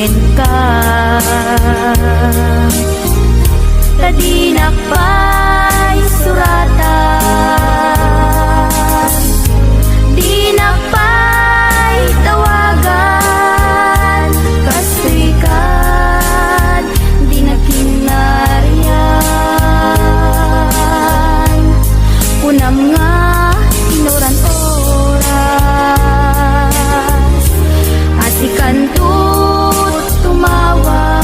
sakin ka. Tadinak pa'y suratan, di na pa'y tawagan, kastrikan, di na kinaryan. Punam nga inoran oras, asikan tut tumawag,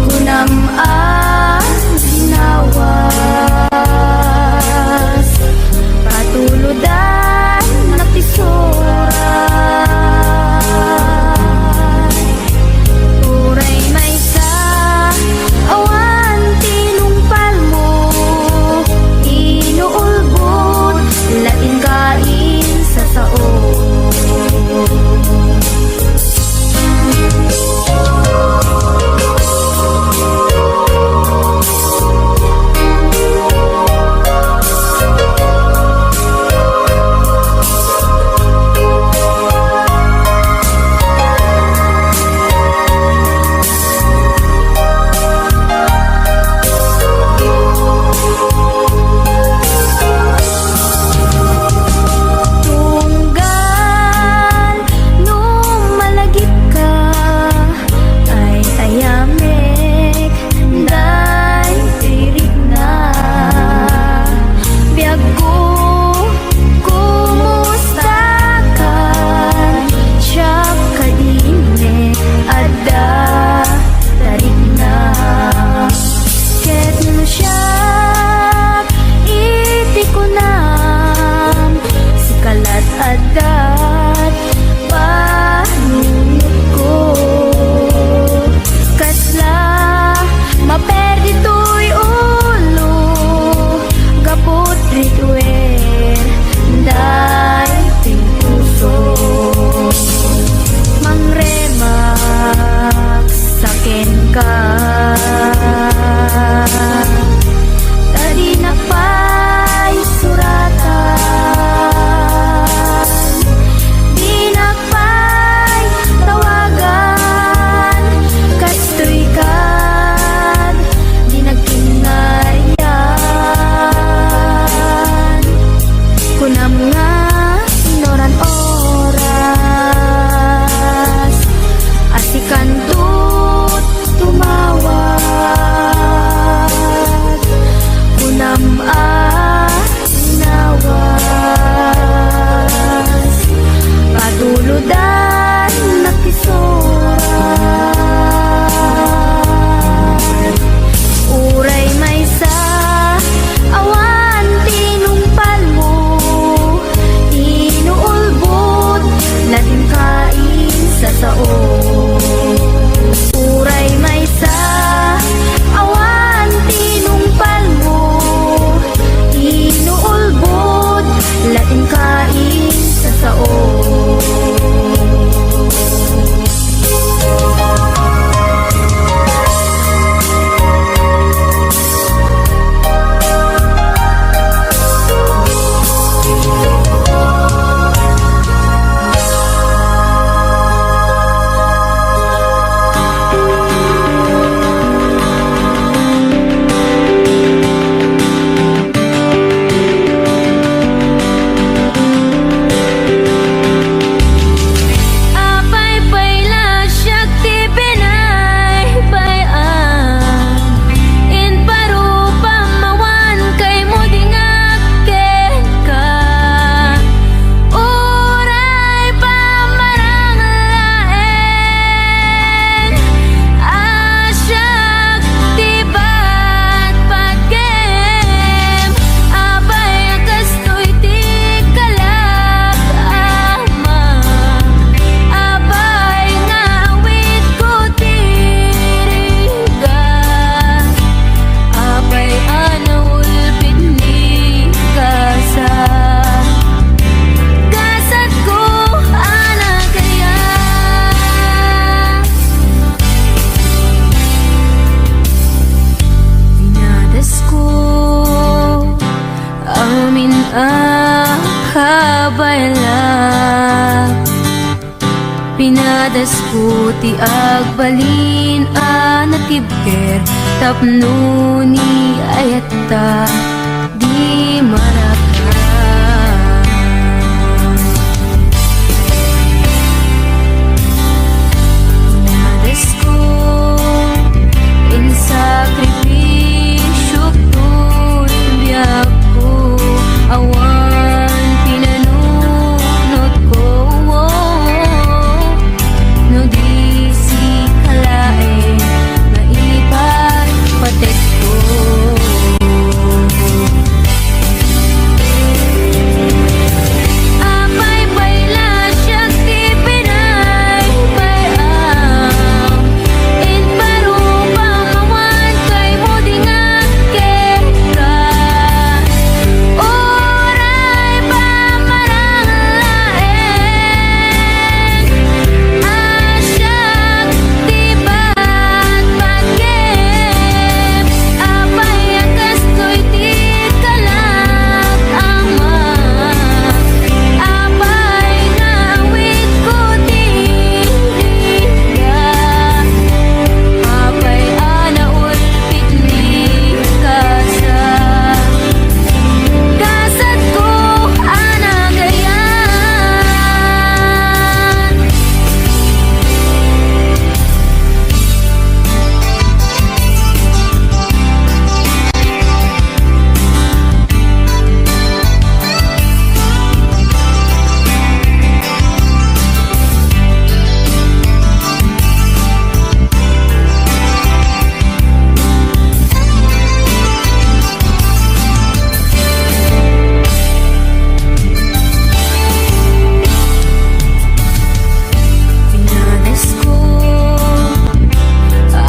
kunam ginawas, patuludan na pisoran. Uray may sa awan tinumpal mo, inuulbot laing kain sa sao. Adat panunod ko, kasla maperdi to'y ulo, gapot ritwer day puso. Mangremak sakin ka, tadinak pa'y suratan, di na pa'y tawagan, kastoy kad, di nagkinaryan. Kunam nga inoran oras, asikan tut tumawag, kunam ginawas, patuludan na pisoran. Uray may sa awan tinumpal mo, inuulbot lating kain sa sao. Uray may sa awan tinumpal mo, inuulbot lating kain sa sao. Pinadasko ti agbalin anatibker tapno ni ayatta di maraka. Pinadasko in sakripisyo ko'y biyak ko awan pinanunod ko. No di si kalae mailipat patek ko. Apay bayla siya ti pinay bayam in parupa mawan kay mo di nga keka. Oray pa maranglaen asyak ti bat pagkem. Apay akas ko'y ti kalak amak. Apay ngawit ko ti liga. Apay anaulpit ni kasa. Kasat ko anagayan. Pinadasko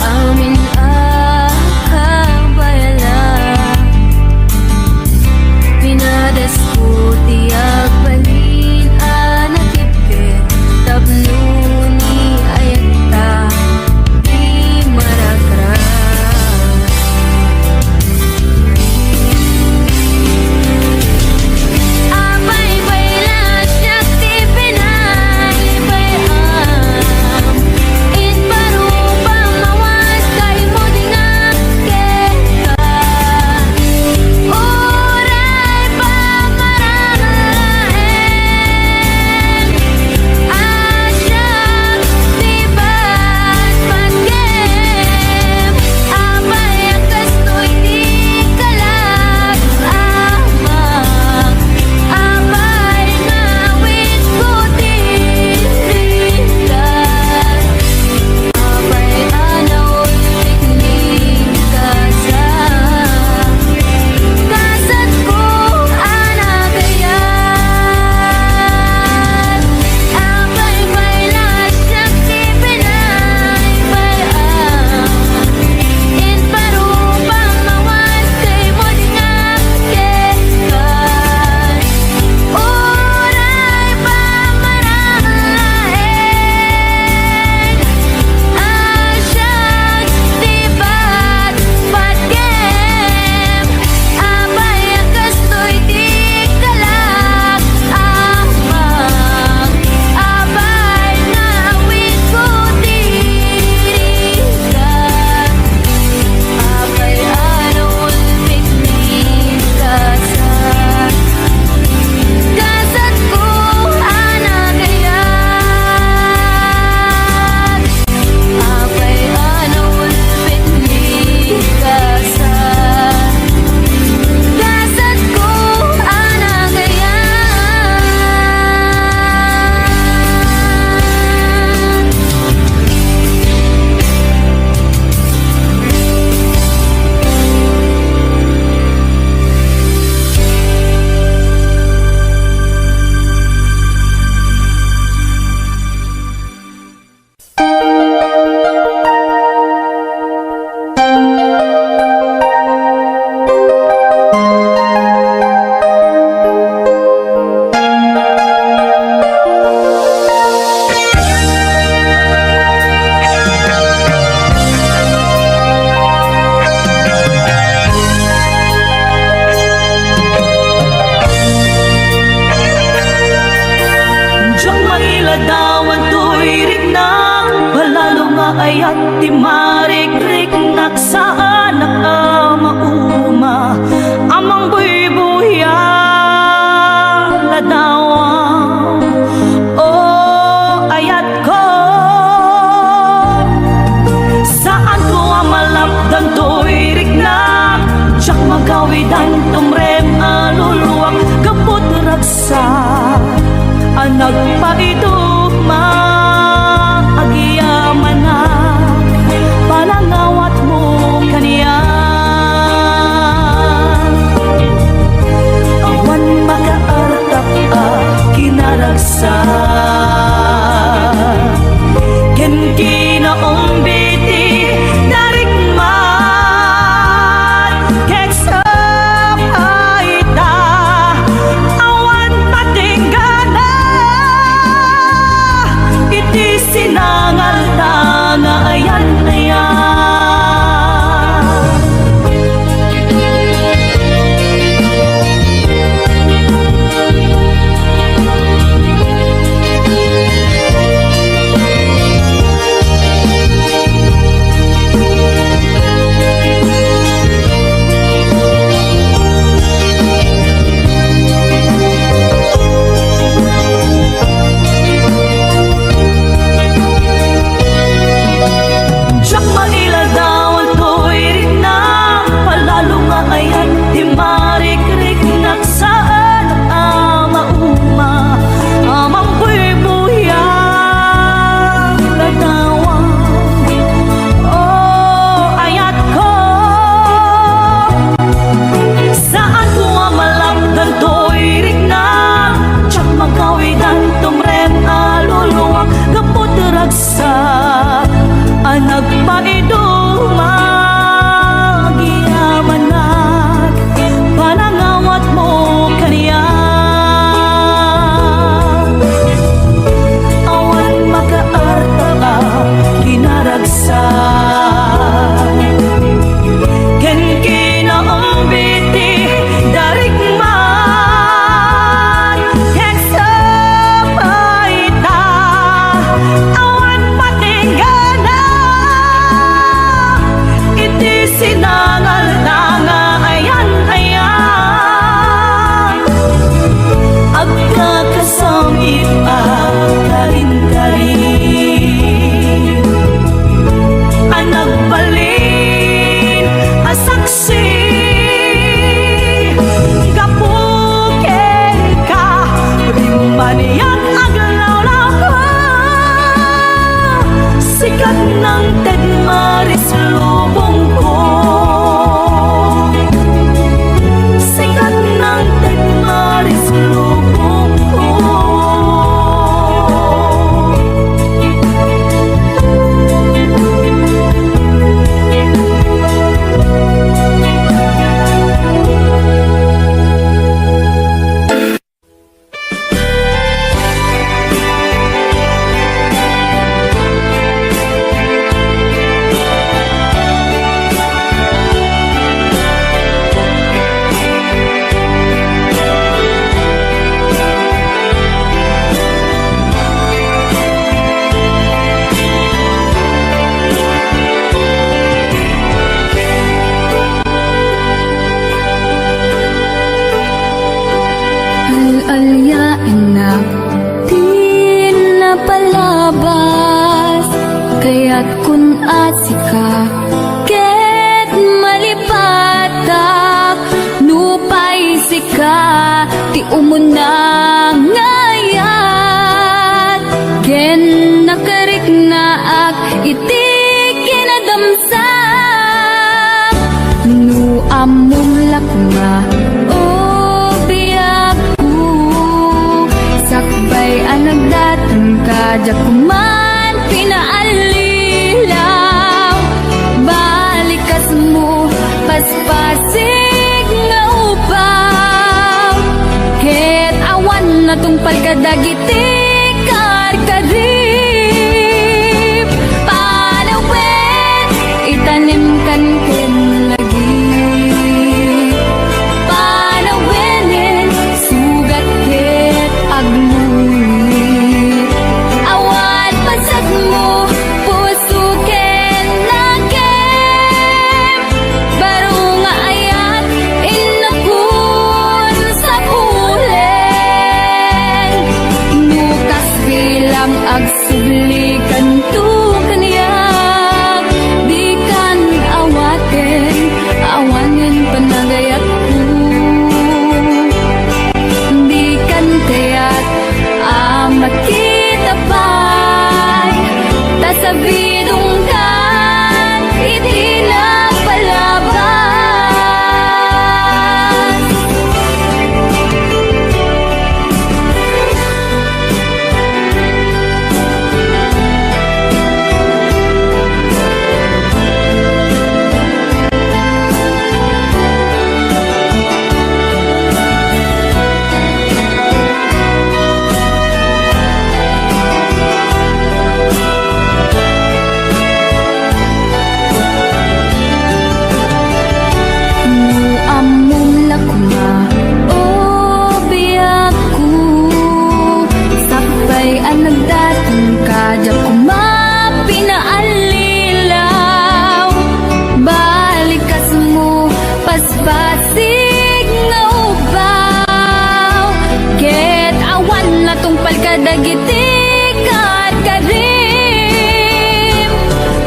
amin akabayala. Pinadasko ti agbalin anatibker tapno ni ayatta di marakra. Apay bayla siya ti pinay bayam in parupa mawas kay mo di nga keka. Oray pa maranglaen asyak ti bat pagkem. Apay akas ko'y ti kalak amak. Apay ngawit ko ti ligan. Apay anaulpit ni kasa. Kasat ko anagayan. Apay bayla siya ti pinay bayam in parupa mawas kay mo di nga keka. Oray pa maranglaen asyak ti bat pagkem. Apay akas ko'y ti kalak amak. Apay ngawit ko ti ligan. Apay anaulpit ni kasa. Kasat ko anagayan. Apay anaulpit ni kasa. Kasat ko anagayan. Diyang mailadawan to'y ayat ti marikrik naksaan nakamauma amang buybuya ladawa o ayat ko saan ko amalapdan to'y riknak siyak magawidan tumrem aluluwak kaput raksa anak paidugma agiyaman na panangawat mo kaniya awan makaartap kinaragsa ken kinaong biti darikmat keksa paita awan patinggana iti sinangal ta nga ayan ayan Siyak mailadawan to'y rinang palalo nga ayan di marikrik naksaan amauma amang buybuya ladawan o ayat ko saan ko amalapdan to'y rinang siyak magawidan tumrem aluluwak kaput ragsa anak paiduma giyamanat panangawat mo kaniya awan makaarta ka kinaragsa ken kinaong biti darikman keksa paita awan patinggana iti sinangal na nga ayan ayan agkakasamit karin-karin anagbalin asaksi gapuken ka rimaniyak aglawlaw ko sikat ng tedmaris lubong ko sikat ng tedmaris lubong ko Alyain na di napalabas kaya't kun asika ket malipatak nupay sika ti umuna ngayat ken nakarik na ak iti kinadamsak nu amumlak nga sakbay anagdatan ka jakuman pinaalilaw balikas mo paspasig nga upaw ket awan na tong pagkadagiti karkarip panawin itanim kan ken lagi panawinin sugat ket aglulit awan pasag mo puso ket lang agsubli kanto kaniya. Di kan awaten, awanin panagayat ko. Di kan kaya't makita pa'y tasabidong kan itinapalabas. Dagitik at karim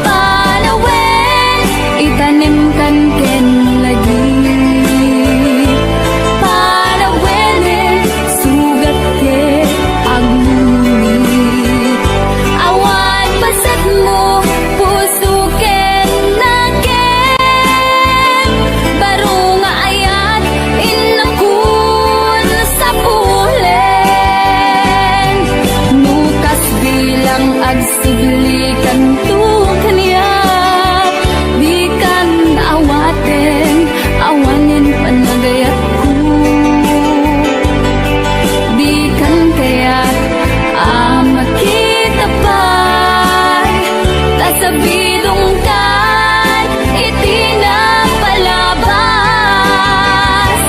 panawen itanim kan ken lagi. Panawen sugat ke agmuni awan pasat mo puso ken naken baro nga ayat inakun sa agsubli kanto kaniya. Di kan awaten, awanin panagayat ko. Di kan kaya't makita pa'y tasabidong kan itinapalabas.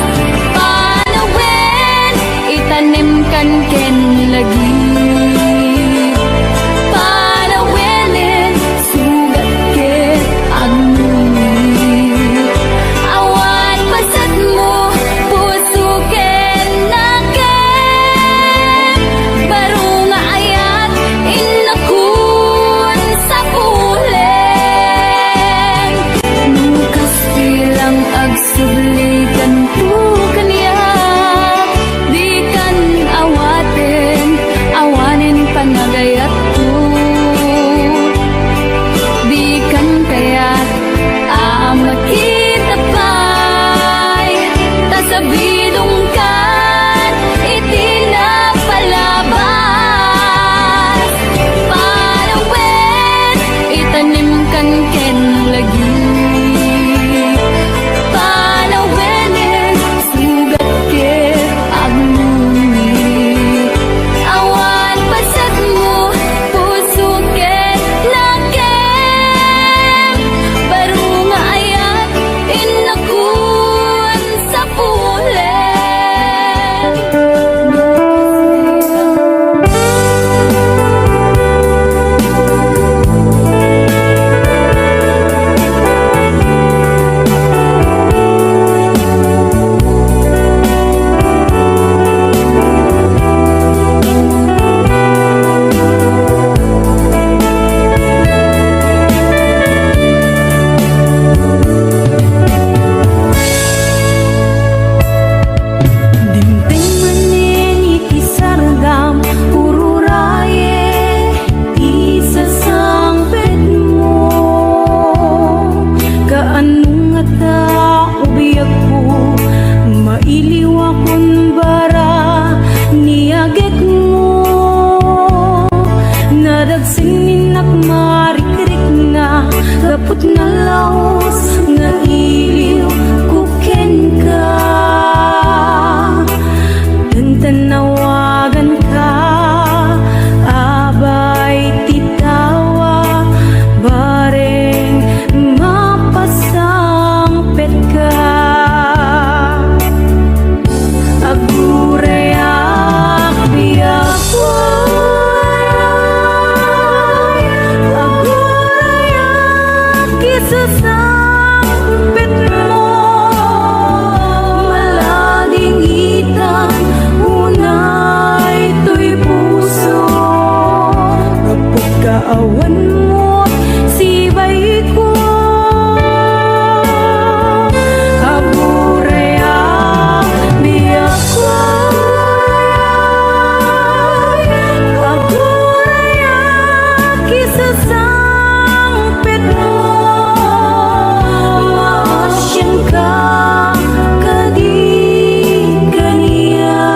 Panawen itanim kan ken lagi. Agsubli kanto kaniya. Di kan awaten, awanin panagayat ko. Di kan kaya't makita pa'y tasabidong kan itinapalabas. Panawen itanim kan ken lagi. Kaput na laos nga iliw kuken ka. Tantanawagan ka abay titawa bareng mapasangpet ka. Agurayak biyakwa agurayak Jesus. pagkaawan mo sibay ko. Aguraya biyak ko, aguraya kisasangpit mo. Maasyan ka kadi kaniya,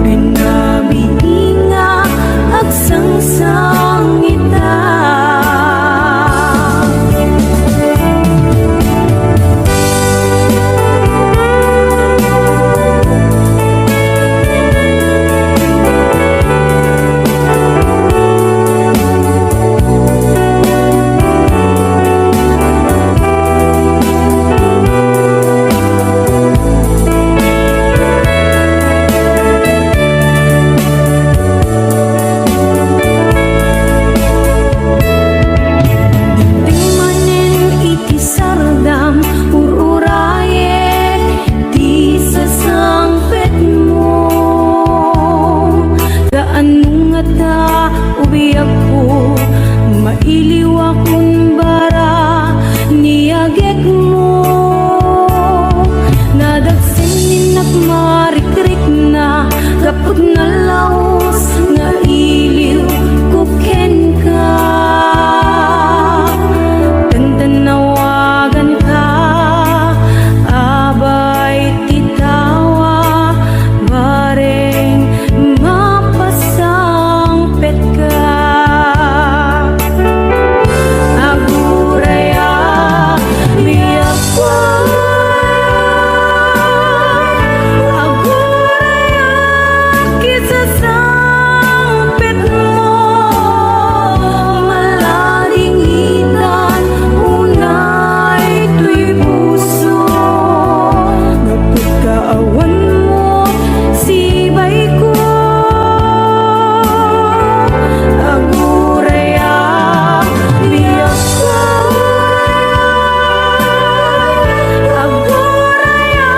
pinabiinga agsangsang ita. Ubiyak ko, mailiw akong bara, niyagek mo. Nadagsin ninak marikrik na, kapag nalaos na iliw kuken ka. Tandanawagan ka, abay titawa, bareng mapasang pet ka. Aguraya biyak ko, aguraya kisasangpit mo. Malalingitan unay tuy puso, kapag kaawan mo sibay ko. Aguraya biyak ko, aguraya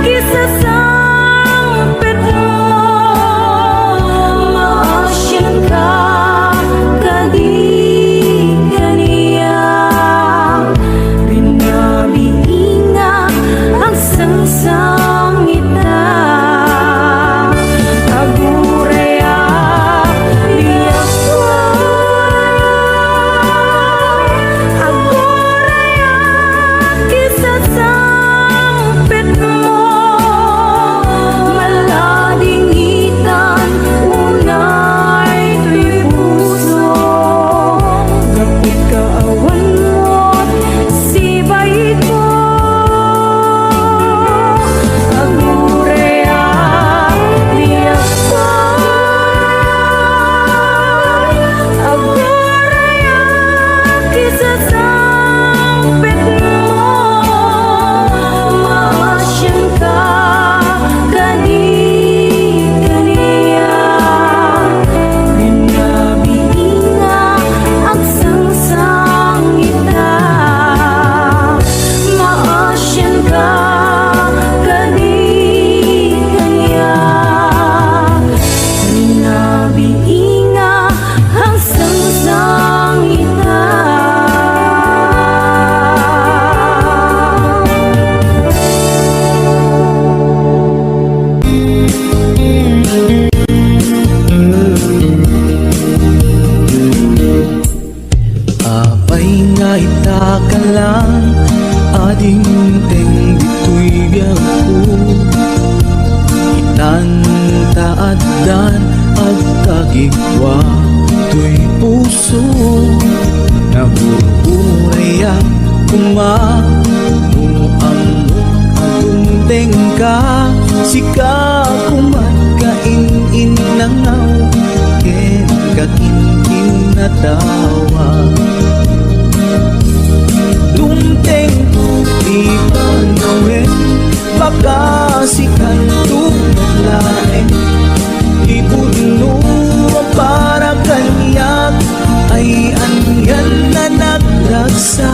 kisasangpit mo. Maasyan ka kadi kaniya, pinabiinga agsangsang ita. Aguraya biyak ko, aguraya kisasangpit mo. Malalingitan unay tuy puso, kapag kaawan mo sibay ko. Aguraya biyak ko, aguraya kisasangpit mo. Maasyan ka kadi kaniya, pinabiinga agsangsang ita. Maasyan ka kadi kaniya, pinabiinga agsangsang ita. Apay nga ita ka lang, ading teng dito'y biyak ko. Itan taadan at kagigwa to'y puso, nagururaya kumanuang mo ang teng ka. Sika kumatkain nangaw, ken kakin natawa. Dumteng di panawin, baka sikan tumalain. Ipuno para kanyak ay anyan na nagragsa.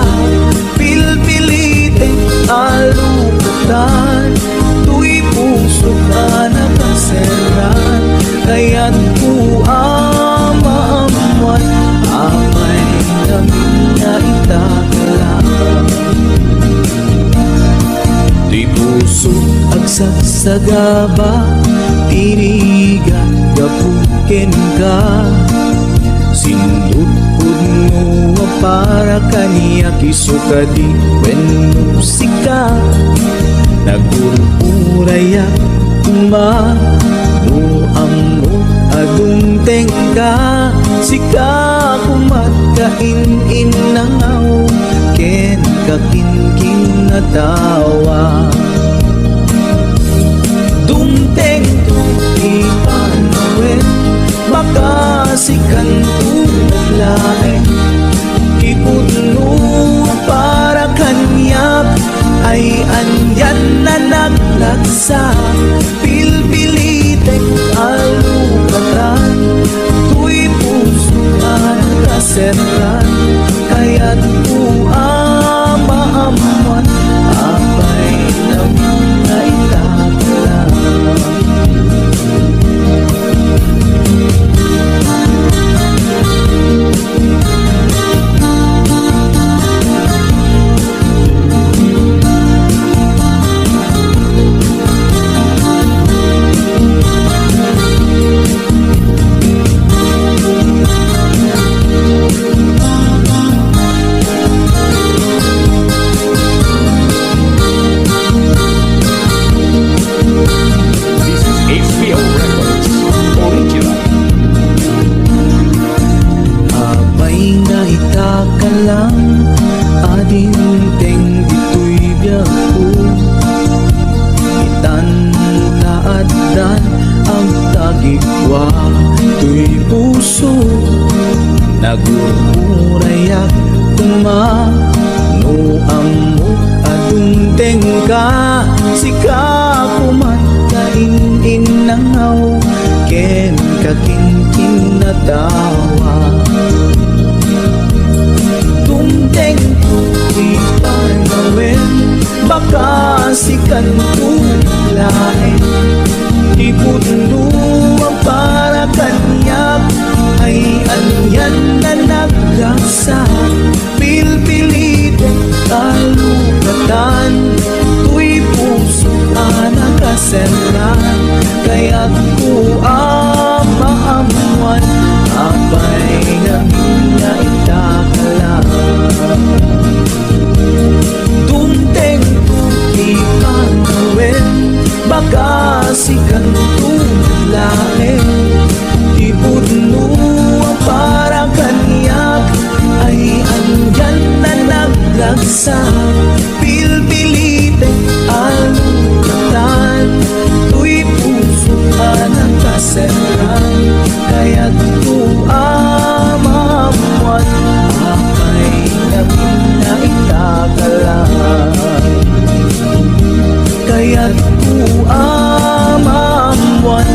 Pilpilite aluputan, tuy puso ka nakaseran. Kaya't ku ama mo sagaba tiriga gapuken ka sindut pudno para kaniya kisukadi wenno sika nagururaya kuma no amot adung tengka sika kumat kain nangaw ken kakinkin natawa dumteng tu ipanawin makasikan tu naglaeng ipudno para kanyak ay andyan na naglagsa pilpilitek alukatan tuy puso ang kaseran kaya't maamuan apay namin na itatala. This is HBO Records Original. Apay nga itakalang ading teng dito'y biyago itan taaddan ang tagikwa to'y puso nagururayak kuma no amok adung tengka sika kumat kain nangaw ken kakinkin natawa tumteng tu ipanawin baka sikan tu lain ipudno ang para kanyak ay anyan na naglaksa pilpilitin kalugatan tuy puso anak kasenran kaya't ko maamuan apay ngamin na itakala dumteng tu ipanawin baka sikan tu lain ipudno ang para kanyak ay andyan na naglagsa pilpilitin alukatan tuy puso anak kaseran kaya't ko amamuan apay namin na itakala kaya't ko amamuan